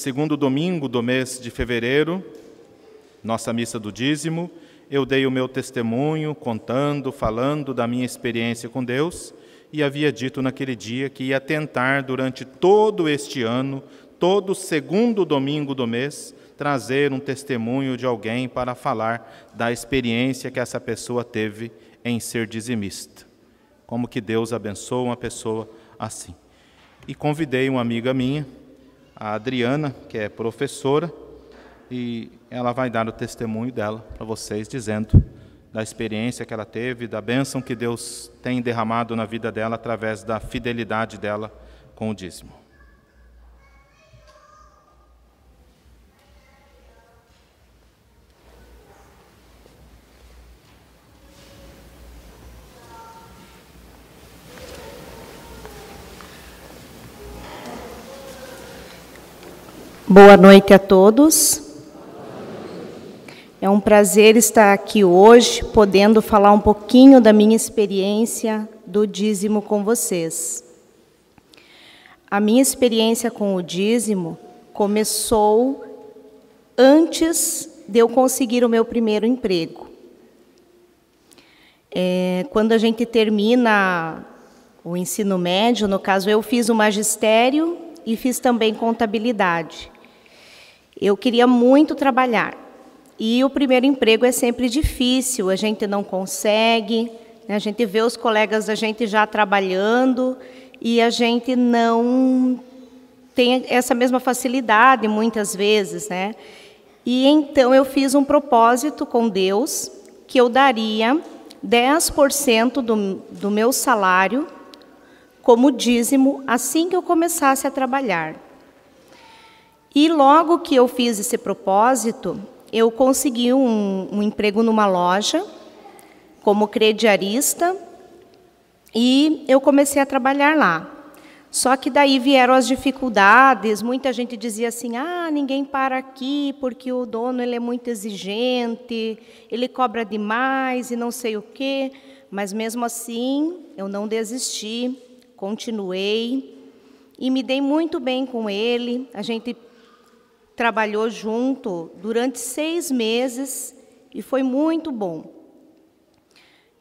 segundo domingo do mês de fevereiro, nossa missa do dízimo, eu dei o meu testemunho, contando, falando da minha experiência com Deus, e havia dito naquele dia que ia tentar, durante todo este ano, todo segundo domingo do mês, trazer um testemunho de alguém para falar da experiência que essa pessoa teve em ser dizimista. Como que Deus abençoa uma pessoa assim. E convidei uma amiga minha, a Adriana, que é professora, e ela vai dar o testemunho dela para vocês, dizendo da experiência que ela teve, da bênção que Deus tem derramado na vida dela através da fidelidade dela com o dízimo. Boa noite a todos. É um prazer estar aqui hoje, podendo falar um pouquinho da minha experiência do dízimo com vocês. A minha experiência com o dízimo começou antes de eu conseguir o meu primeiro emprego. Quando a gente termina o ensino médio, no caso eu fiz o magistério e fiz também contabilidade. Eu queria muito trabalhar, e o primeiro emprego é sempre difícil, a gente não consegue, né? A gente vê os colegas da gente já trabalhando, e a gente não tem essa mesma facilidade muitas vezes, né? E então eu fiz um propósito com Deus, que eu daria 10% do meu salário como dízimo assim que eu começasse a trabalhar. E logo que eu fiz esse propósito, eu consegui um emprego numa loja, como crediarista, e eu comecei a trabalhar lá. Só que daí vieram as dificuldades, muita gente dizia assim, ninguém para aqui porque o dono ele é muito exigente, ele cobra demais e não sei o quê. Mas mesmo assim, eu não desisti, continuei e me dei muito bem com ele. A gente trabalhou junto durante 6 meses e foi muito bom.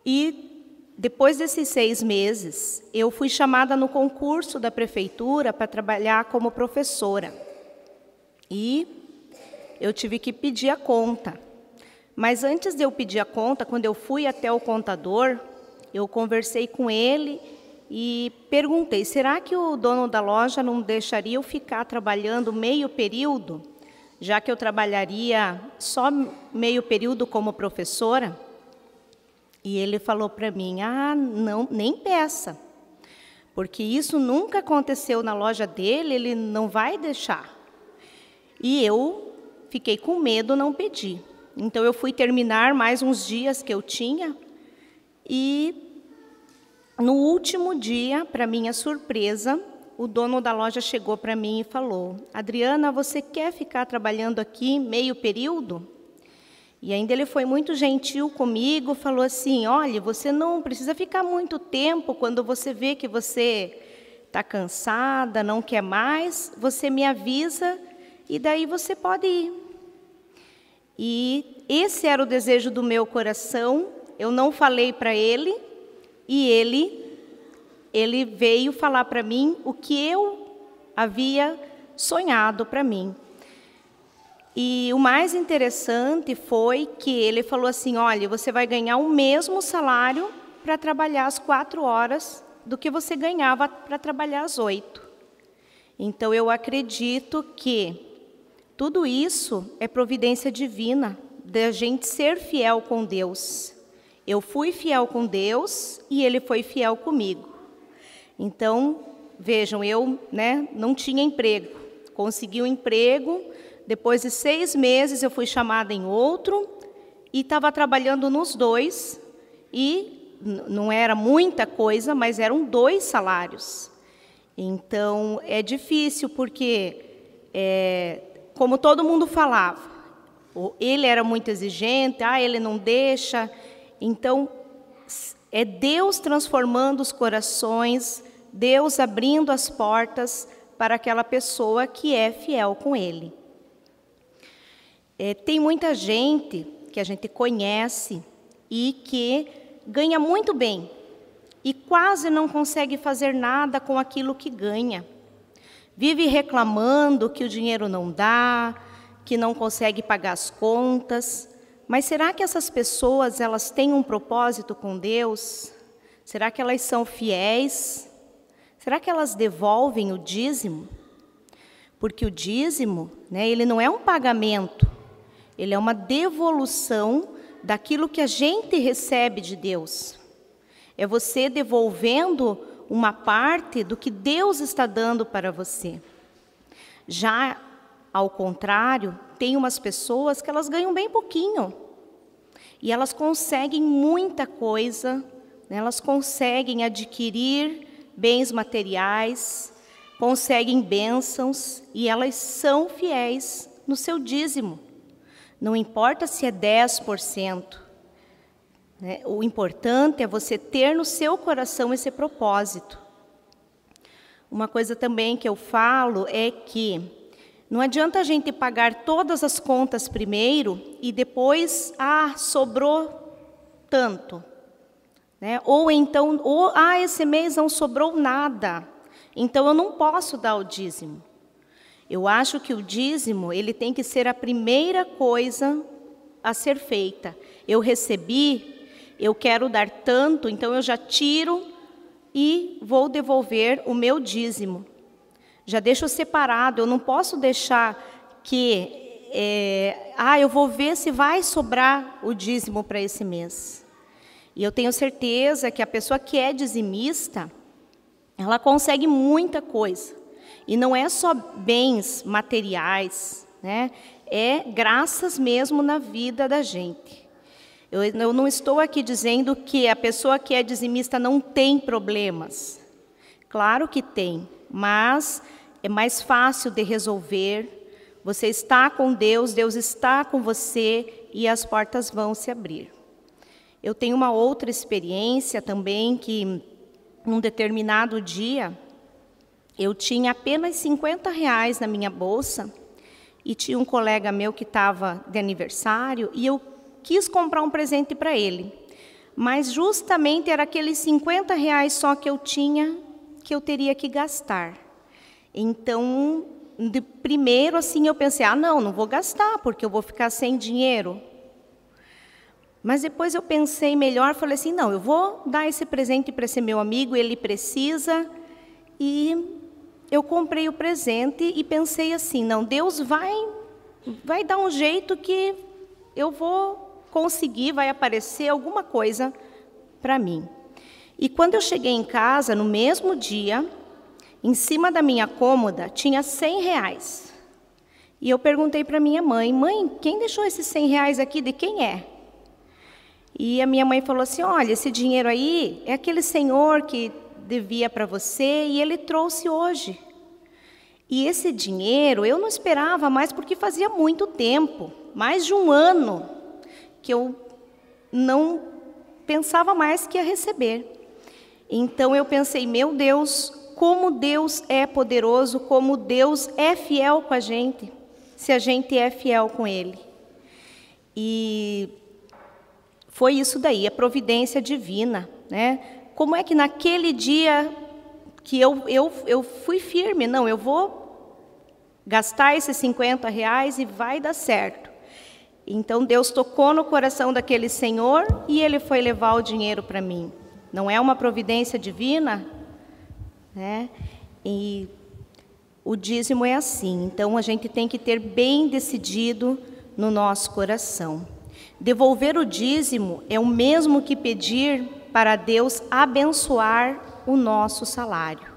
E depois desses 6 meses, eu fui chamada no concurso da prefeitura para trabalhar como professora. E eu tive que pedir a conta. Mas antes de eu pedir a conta, quando eu fui até o contador, eu conversei com ele e perguntei, será que o dono da loja não deixaria eu ficar trabalhando meio período, já que eu trabalharia só meio período como professora? E ele falou para mim, não, nem peça, porque isso nunca aconteceu na loja dele, ele não vai deixar. E eu fiquei com medo, não pedi. Então eu fui terminar mais uns dias que eu tinha e no último dia, para minha surpresa, o dono da loja chegou para mim e falou, Adriana, você quer ficar trabalhando aqui meio período? E ainda ele foi muito gentil comigo, falou assim, olha, você não precisa ficar muito tempo, quando você vê que você está cansada, não quer mais, você me avisa e daí você pode ir. E esse era o desejo do meu coração, eu não falei para ele, e ele veio falar para mim o que eu havia sonhado para mim. E o mais interessante foi que ele falou assim, olha, você vai ganhar o mesmo salário para trabalhar as 4 horas do que você ganhava para trabalhar as 8. Então eu acredito que tudo isso é providência divina, da gente ser fiel com Deus. Eu fui fiel com Deus e Ele foi fiel comigo. Então, vejam, eu não tinha emprego. Consegui um emprego, depois de 6 meses eu fui chamada em outro e estava trabalhando nos 2. E não era muita coisa, mas eram 2 salários. Então, é difícil porque, como todo mundo falava, ele era muito exigente, ele não deixa. Então, é Deus transformando os corações, Deus abrindo as portas para aquela pessoa que é fiel com Ele. Tem muita gente que a gente conhece e que ganha muito bem e quase não consegue fazer nada com aquilo que ganha. Vive reclamando que o dinheiro não dá, que não consegue pagar as contas. Mas será que essas pessoas, elas têm um propósito com Deus? Será que elas são fiéis? Será que elas devolvem o dízimo? Porque o dízimo, ele não é um pagamento, ele é uma devolução daquilo que a gente recebe de Deus. É você devolvendo uma parte do que Deus está dando para você. Já, ao contrário, tem umas pessoas que elas ganham bem pouquinho. E elas conseguem muita coisa, elas conseguem adquirir bens materiais, conseguem bênçãos, e elas são fiéis no seu dízimo. Não importa se é 10%. O importante é você ter no seu coração esse propósito. Uma coisa também que eu falo é que não adianta a gente pagar todas as contas primeiro e depois, sobrou tanto. Ou então, esse mês não sobrou nada, então eu não posso dar o dízimo. Eu acho que o dízimo, ele tem que ser a primeira coisa a ser feita. Eu recebi, eu quero dar tanto, então eu já tiro e vou devolver o meu dízimo. Já deixo separado, eu não posso deixar que, eu vou ver se vai sobrar o dízimo para esse mês. E eu tenho certeza que a pessoa que é dizimista, ela consegue muita coisa. E não é só bens materiais, é graças mesmo na vida da gente. Eu não estou aqui dizendo que a pessoa que é dizimista não tem problemas. Claro que tem, mas é mais fácil de resolver. Você está com Deus, Deus está com você e as portas vão se abrir. Eu tenho uma outra experiência também que, num determinado dia, eu tinha apenas R$50 na minha bolsa e tinha um colega meu que estava de aniversário e eu quis comprar um presente para ele. Mas justamente era aqueles R$50 só que eu tinha, que eu teria que gastar. Então, de primeiro assim eu pensei, não vou gastar, porque eu vou ficar sem dinheiro. Mas depois eu pensei melhor, falei assim, eu vou dar esse presente para esse meu amigo, ele precisa. E eu comprei o presente e pensei assim, Deus vai dar um jeito que eu vou conseguir, vai aparecer alguma coisa para mim. E quando eu cheguei em casa, no mesmo dia, em cima da minha cômoda, tinha R$100. E eu perguntei para minha mãe, quem deixou esses R$100 aqui, de quem é? E a minha mãe falou assim, olha, esse dinheiro aí é aquele senhor que devia para você e ele trouxe hoje. E esse dinheiro eu não esperava mais porque fazia muito tempo, mais de um ano, que eu não pensava mais que ia receber. Então eu pensei, meu Deus, como Deus é poderoso, como Deus é fiel com a gente, se a gente é fiel com Ele. E foi isso daí, a providência divina, Como é que naquele dia que eu fui firme, eu vou gastar esses R$50 e vai dar certo. Então Deus tocou no coração daquele senhor e ele foi levar o dinheiro para mim. Não é uma providência divina? E o dízimo é assim, então a gente tem que ter bem decidido no nosso coração. Devolver o dízimo é o mesmo que pedir para Deus abençoar o nosso salário.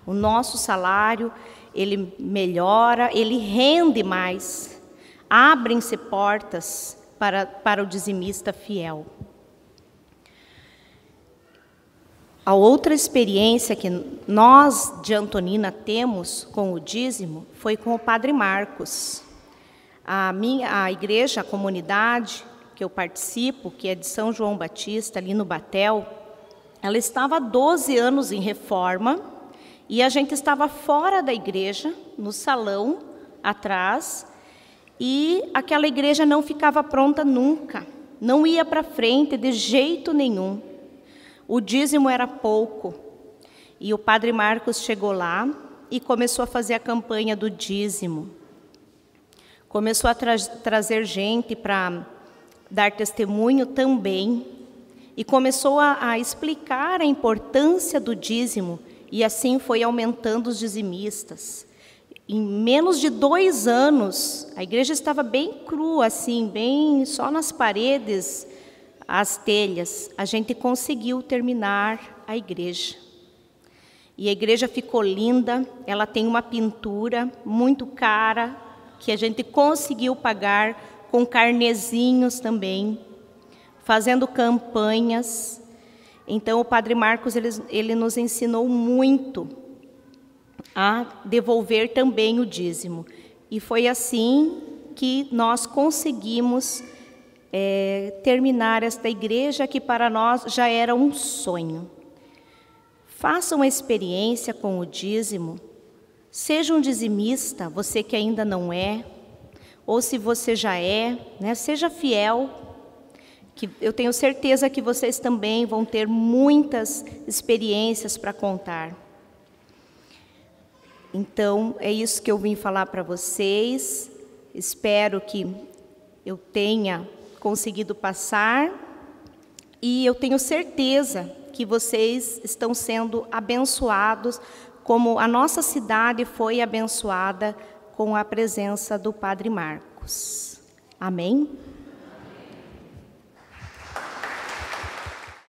O nosso salário, ele melhora, ele rende mais. Abrem-se portas para o dizimista fiel. A outra experiência que nós, de temos com o dízimo foi com o Padre Marcos. A igreja, a comunidade que eu participo, que é de São João Batista, ali no Batel, ela estava há 12 anos em reforma E a gente estava fora da igreja, no salão, atrás, e aquela igreja não ficava pronta nunca, não ia para frente de jeito nenhum. O dízimo era pouco, e o Padre Marcos chegou lá e começou a fazer a campanha do dízimo. Começou a trazer gente para dar testemunho também, e começou a explicar a importância do dízimo, e assim foi aumentando os dizimistas. Em menos de 2 anos, a igreja estava bem crua, assim, bem só nas paredes, as telhas. A gente conseguiu terminar a igreja. E a igreja ficou linda, ela tem uma pintura muito cara, que a gente conseguiu pagar com carnezinhos também, fazendo campanhas. Então, o Padre Marcos, ele nos ensinou muito a devolver também o dízimo. E foi assim que nós conseguimos terminar esta igreja, que para nós já era um sonho. Faça uma experiência com o dízimo. Seja um dizimista, você que ainda não é, ou se você já é, né, seja fiel, que eu tenho certeza que vocês também vão ter muitas experiências para contar. Então, é isso que eu vim falar para vocês. Espero que eu tenha conseguido passar, e eu tenho certeza que vocês estão sendo abençoados, como a nossa cidade foi abençoada com a presença do Padre Marcos. Amém?